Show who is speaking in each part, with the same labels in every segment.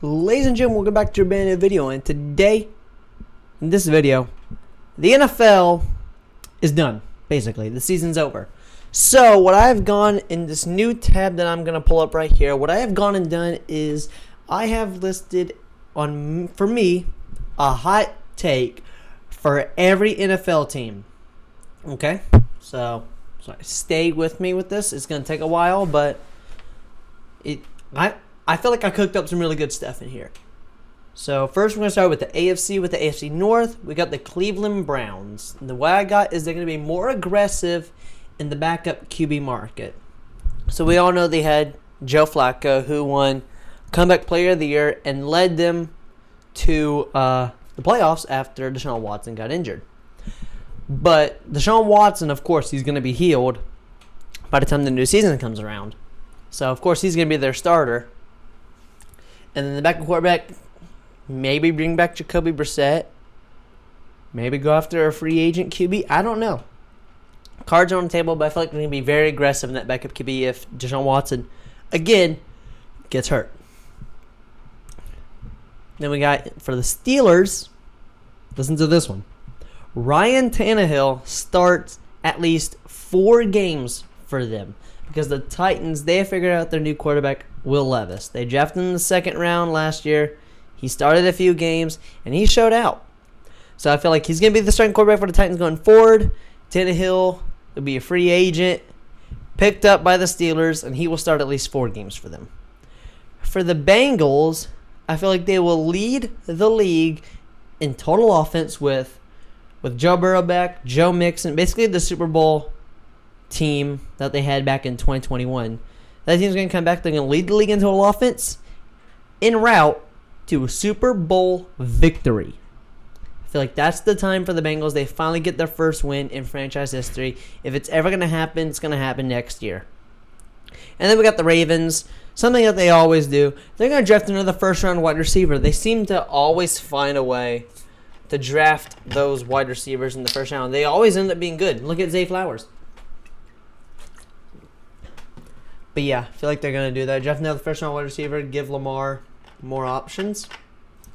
Speaker 1: Ladies and gentlemen, welcome back to a brand new video, and today, in this video, the NFL is done, basically. The season's over. So, what I've gone in this new tab that I'm going to pull up right here, what I have gone and done is I have listed on, for me, a hot take for every NFL team. Okay? So stay with me with this. It's going to take a while, but I feel like I cooked up some really good stuff in here. So first we're going to start with the AFC. With the AFC North, we got the Cleveland Browns. And the way I got is they're going to be more aggressive in the backup QB market. So we all know they had Joe Flacco, who won Comeback Player of the Year and led them to the playoffs after Deshaun Watson got injured. But Deshaun Watson, of course, he's going to be healed by the time the new season comes around. So, of course, he's going to be their starter. And then the backup quarterback, maybe bring back Jacoby Brissett. Maybe go after a free agent QB. I don't know. Cards are on the table, but I feel like they're going to be very aggressive in that backup QB if Deshaun Watson, again, gets hurt. Then we got, for the Steelers, listen to this one. Ryan Tannehill starts at least 4 games for them because the Titans, they have figured out their new quarterback, Will Levis. They drafted him in the second round last year. He started a few games, and he showed out. So I feel like he's going to be the starting quarterback for the Titans going forward. Tannehill will be a free agent, picked up by the Steelers, and he will start at least 4 games for them. For the Bengals, I feel like they will lead the league in total offense with Joe Burrow back, Joe Mixon, basically the Super Bowl team that they had back in 2021. That team's going to come back. They're going to lead the league in total offense en route to a Super Bowl victory. I feel like that's the time for the Bengals. They finally get their first win in franchise history. If it's ever going to happen, it's going to happen next year. And then we got the Ravens, something that they always do. They're going to draft another first-round wide receiver. They seem to always find a way to draft those wide receivers in the first round. They always end up being good. Look at Zay Flowers. But yeah, I feel like they're going to do that. Draft another first-round wide receiver, give Lamar more options,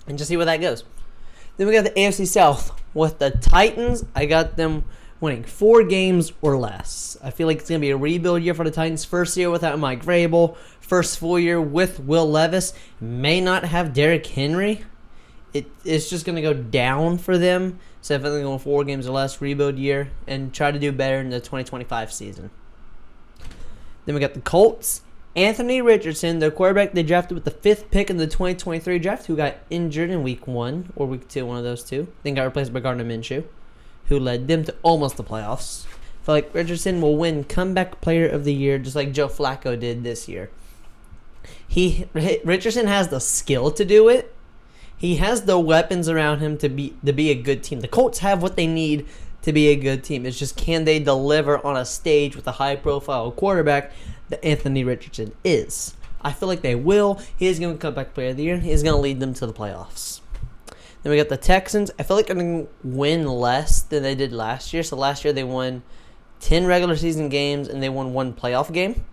Speaker 1: and just see where that goes. Then we got the AFC South. With the Titans, I got them winning 4 games or less. I feel like it's going to be a rebuild year for the Titans. First year without Mike Vrabel. First full year with Will Levis. May not have Derrick Henry. It's just going to go down for them. So if they're going 4 games or less, rebuild year, and try to do better in the 2025 season. Then we got the Colts. Anthony Richardson, the quarterback they drafted with the 5th pick in the 2023 draft, who got injured in week 1 or week 2, one of those two. Then got replaced by Gardner Minshew, who led them to almost the playoffs. I feel like Richardson will win Comeback Player of the Year just like Joe Flacco did this year. Richardson has the skill to do it. He has the weapons around him to be a good team. The Colts have what they need to be a good team. It's just, can they deliver on a stage with a high-profile quarterback that Anthony Richardson is? I feel like they will. He is going to come back Player of the Year. He is going to lead them to the playoffs. Then we got the Texans. I feel like they're going to win less than they did last year. So last year they won 10 regular season games and they won 1 playoff game.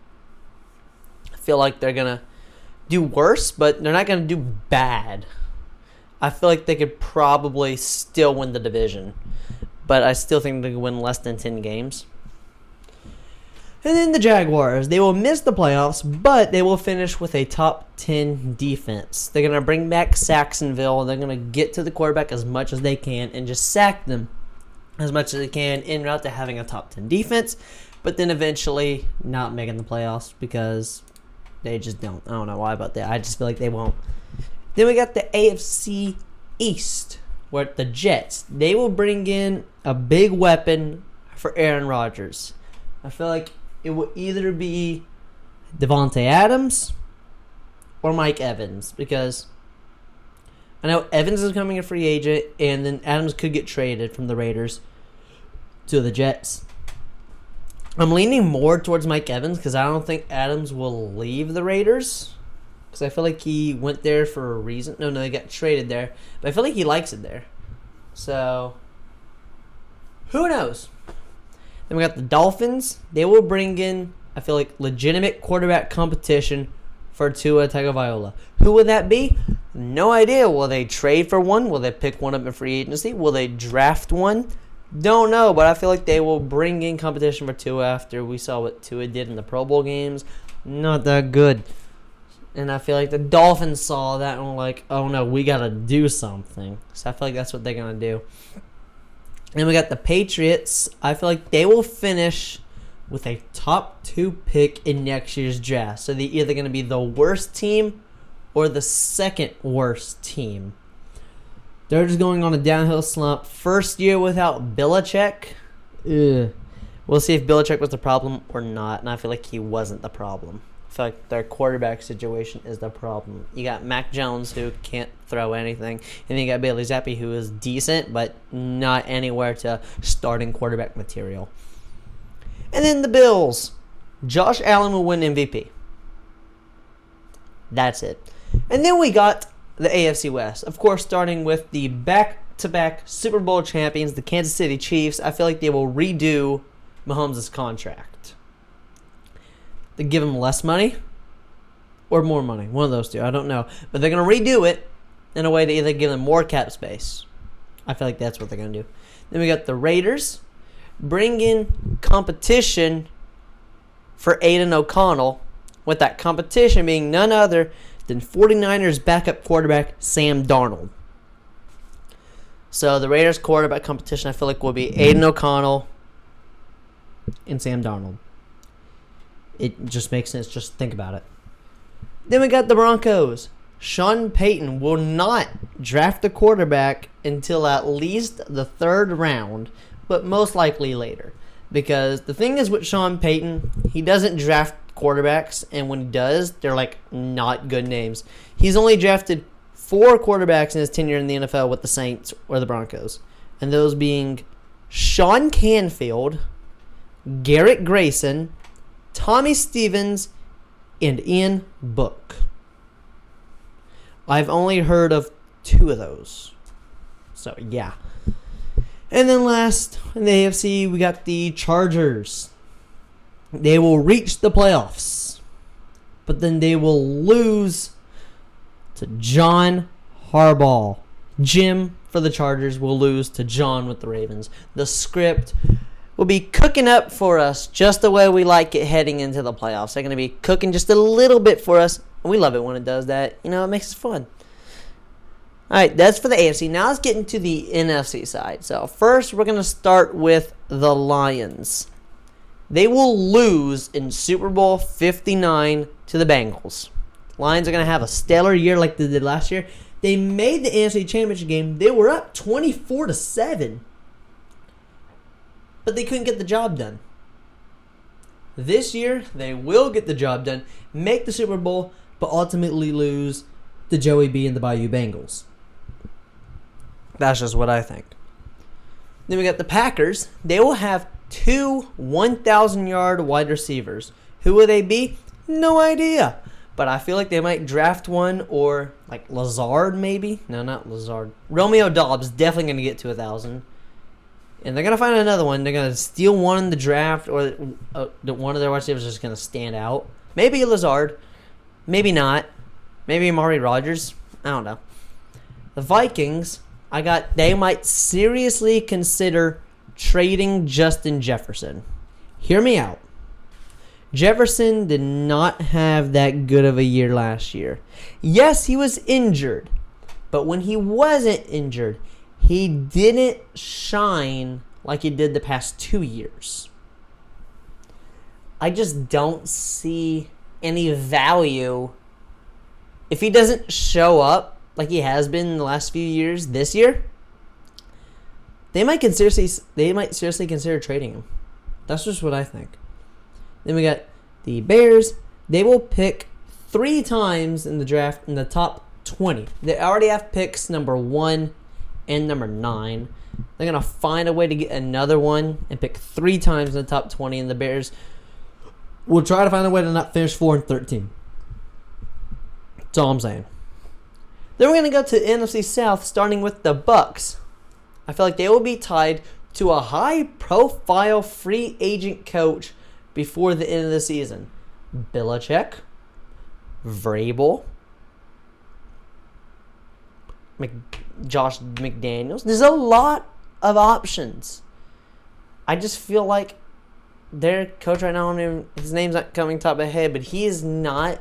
Speaker 1: I feel like they're going to do worse, but they're not going to do bad. I feel like they could probably still win the division, but I still think they could win less than 10 games. And then the Jaguars. They will miss the playoffs, but they will finish with a top 10 defense. They're going to bring back Saxonville. They're going to get to the quarterback as much as they can and just sack them as much as they can en route to having a top 10 defense, but then eventually not making the playoffs because they just don't. I don't know why about that. I just feel like they won't. Then we got the AFC East, where the Jets, they will bring in a big weapon for Aaron Rodgers. I feel like it will either be Devontae Adams or Mike Evans, because I know Evans is becoming a free agent, and then Adams could get traded from the Raiders to the Jets. I'm leaning more towards Mike Evans because I don't think Adams will leave the Raiders. Because I feel like he went there for a reason. No, he got traded there. But I feel like he likes it there. So, who knows? Then we got the Dolphins. They will bring in, I feel like, legitimate quarterback competition for Tua Tagovailoa. Who would that be? No idea. Will they trade for one? Will they pick one up in free agency? Will they draft one? Don't know, but I feel like they will bring in competition for Tua after we saw what Tua did in the Pro Bowl games. Not that good. And I feel like the Dolphins saw that and were like, oh no, we got to do something. So I feel like that's what they're going to do. And we got the Patriots. I feel like they will finish with a top 2 pick in next year's draft. So they're either going to be the worst team or the second worst team. They're just going on a downhill slump. First year without Belichick. We'll see if Belichick was the problem or not. And I feel like he wasn't the problem. I feel like their quarterback situation is the problem. You got Mac Jones, who can't throw anything. And then you got Bailey Zappi, who is decent, but not anywhere to starting quarterback material. And then the Bills. Josh Allen will win MVP. That's it. And then we got the AFC West. Of course, starting with the back-to-back Super Bowl champions, the Kansas City Chiefs. I feel like they will redo Mahomes' contract. They give him less money or more money. One of those two. I don't know. But they're going to redo it in a way to either give them more cap space. I feel like that's what they're going to do. Then we got the Raiders. Bring in competition for Aiden O'Connell, with that competition being none other than 49ers backup quarterback Sam Darnold. So the Raiders quarterback competition I feel like will be Aiden O'Connell and Sam Darnold. It just makes sense. Just think about it. Then we got the Broncos. Sean Payton will not draft a quarterback until at least the 3rd round, but most likely later. Because the thing is with Sean Payton, he doesn't draft quarterbacks, and when he does, they're like not good names. He's only drafted 4 quarterbacks in his tenure in the NFL with the Saints or the Broncos. And those being Sean Canfield, Garrett Grayson, Tommy Stevens, and Ian Book. I've only heard of 2 of those. So, yeah. And then last, in the AFC, we got the Chargers. They will reach the playoffs, but then they will lose to John Harbaugh. Jim for the Chargers will lose to John with the Ravens. The script will be cooking up for us just the way we like it heading into the playoffs. They're going to be cooking just a little bit for us. We love it when it does that. You know, it makes it fun. All right, that's for the AFC. Now let's get into the NFC side. So first, we're going to start with the Lions. They will lose in Super Bowl 59 to the Bengals. Lions are going to have a stellar year like they did last year. They made the NFC Championship game. They were up 24-7. But they couldn't get the job done. This year, they will get the job done, make the Super Bowl, but ultimately lose to Joey B and the Bayou Bengals. That's just what I think. Then we got the Packers. They will have 2 1,000-yard wide receivers. Who will they be? No idea. But I feel like they might draft one, or like Lazard maybe. No, not Lazard. Romeo Dobbs definitely going to get to 1,000. And they're going to find another one. They're going to steal one in the draft, or one of their wide receivers is just going to stand out. Maybe Lazard. Maybe not. Maybe Amari Rodgers. I don't know. The Vikings, they might seriously consider trading Justin Jefferson. Hear me out. Jefferson did not have that good of a year last year. Yes, he was injured. But when he wasn't injured, he didn't shine like he did the past 2 years. I just don't see any value. If he doesn't show up like he has been in the last few years this year, they might seriously consider trading him. That's just what I think. Then we got the Bears. They will pick 3 times in the draft in the top 20. They already have picks number 1 and number 9. They're going to find a way to get another one and pick 3 times in the top 20. And the Bears will try to find a way to not finish 4-13. That's all I'm saying. Then we're going to go to the NFC South, starting with the Bucks. I feel like they will be tied to a high-profile free agent coach before the end of the season. Belichick, Vrabel, Josh McDaniels. There's a lot of options. I just feel like their coach right now, his name's not coming top of my head, but he is not.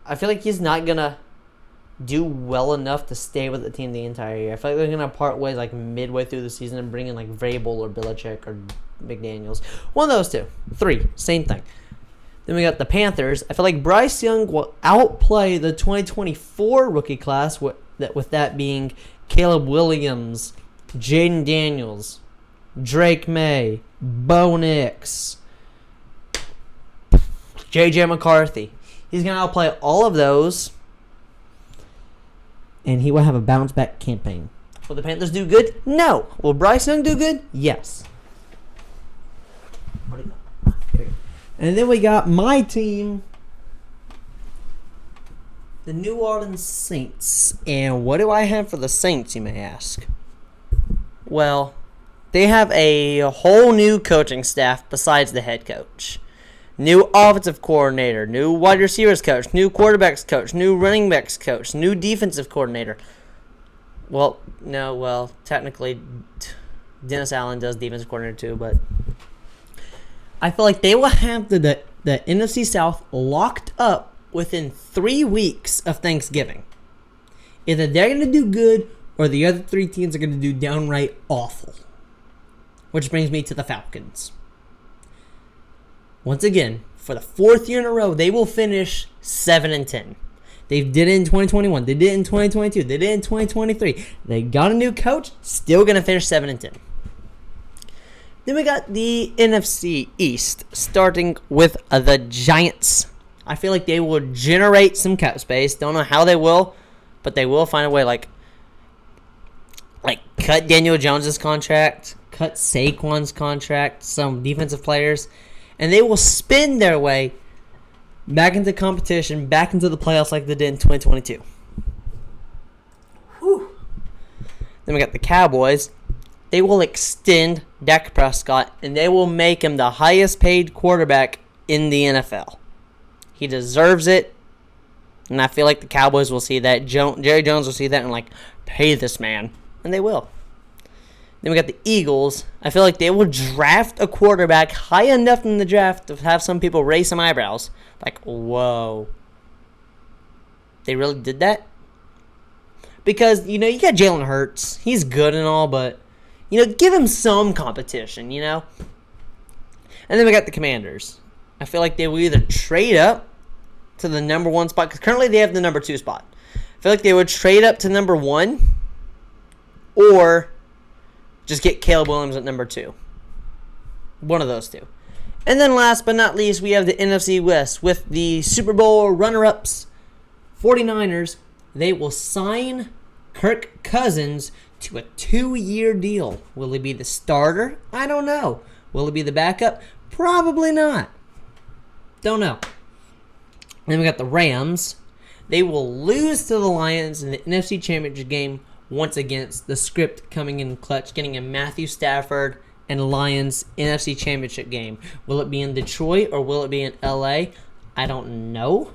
Speaker 1: I feel like he's not gonna do well enough to stay with the team the entire year. I feel like they're gonna part ways like midway through the season and bring in like Vrabel or Belichick or McDaniels. One of those two. 3, same thing. Then we got the Panthers. I feel like Bryce Young will outplay the 2024 rookie class, with that being Caleb Williams, Jaden Daniels, Drake May, Bo Nix, J.J. McCarthy. He's going to outplay all of those, and he will have a bounce-back campaign. Will the Panthers do good? No. Will Bryce Young do good? Yes. And then we got my team, the New Orleans Saints. And what do I have for the Saints, you may ask? Well, they have a whole new coaching staff besides the head coach. New offensive coordinator, new wide receivers coach, new quarterbacks coach, new running backs coach, new defensive coordinator. Technically, Dennis Allen does defensive coordinator too, but I feel like they will have the NFC South locked up within 3 weeks of Thanksgiving. Either they're going to do good or the other 3 teams are going to do downright awful. Which brings me to the Falcons. Once again, for the 4th year in a row, they will finish 7-10. They did it in 2021. They did it in 2022. They did it in 2023. They got a new coach. Still going to finish 7-10. Then we got the NFC East, starting with the Giants. I feel like they will generate some cap space. Don't know how they will, but they will find a way. Like cut Daniel Jones' contract, cut Saquon's contract, some defensive players, and they will spin their way back into competition, back into the playoffs like they did in 2022. Whew. Then we got the Cowboys. They will extend Dak Prescott, and they will make him the highest paid quarterback in the NFL. He deserves it, and I feel like the Cowboys will see that. Jerry Jones will see that and, pay this man, and they will. Then we got the Eagles. I feel like they will draft a quarterback high enough in the draft to have some people raise some eyebrows. Like, whoa. They really did that? Because, you got Jalen Hurts. He's good and all, but, give him some competition, And then we got the Commanders. I feel like they will either trade up to the number 1 spot, because currently they have the number 2 spot. I feel like they would trade up to number 1, or just get Caleb Williams at number 2. One of those two. And then last but not least, we have the NFC West with the Super Bowl runner-ups, 49ers. They will sign Kirk Cousins to a 2-year deal. Will he be the starter? I don't know. Will he be the backup? Probably not. Don't know. Then we got the Rams. They will lose to the Lions in the NFC Championship game once again. The script coming in clutch, getting a Matthew Stafford and Lions NFC Championship game. Will it be in Detroit or will it be in LA? I don't know.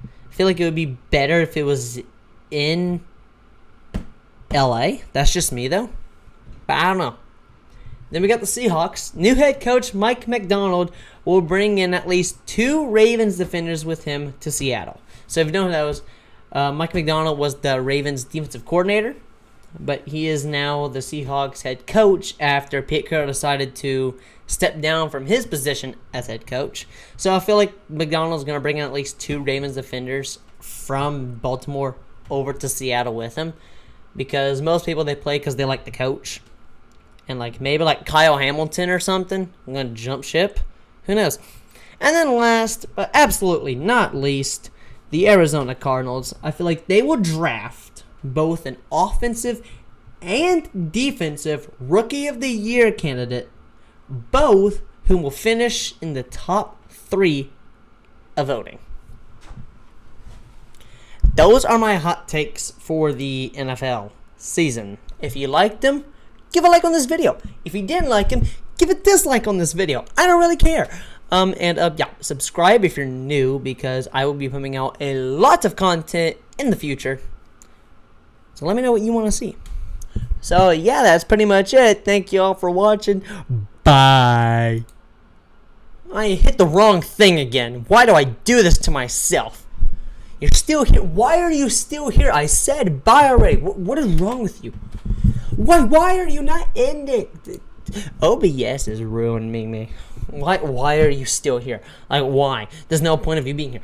Speaker 1: I feel like it would be better if it was in LA. That's just me though. But I don't know. Then we got the Seahawks. New head coach Mike McDonald will bring in at least 2 Ravens defenders with him to Seattle. So if you don't know who that was, Mike McDonald was the Ravens defensive coordinator, but he is now the Seahawks head coach after Pete Carroll decided to step down from his position as head coach. So I feel like McDonald's going to bring in at least 2 Ravens defenders from Baltimore over to Seattle with him, because most people they play because they like the coach. And maybe Kyle Hamilton or something. I'm going to jump ship. Who knows? And then last, but absolutely not least, the Arizona Cardinals. I feel like they will draft both an offensive and defensive Rookie of the Year candidate, both whom will finish in the top 3 of voting. Those are my hot takes for the NFL season. If you liked them, give a like on this video. If you didn't like them, give a dislike on this video. I don't really care. Yeah, subscribe if you're new, because I will be putting out a lot of content in the future. So let me know what you want to see. So yeah, that's pretty much it. Thank you all for watching. Bye. I hit the wrong thing again. Why do I do this to myself? You're still here. Why are you still here? I said bye already. What is wrong with you? Why are you not in it? OBS is ruining me. Why are you still here? Like, why? There's no point of you being here.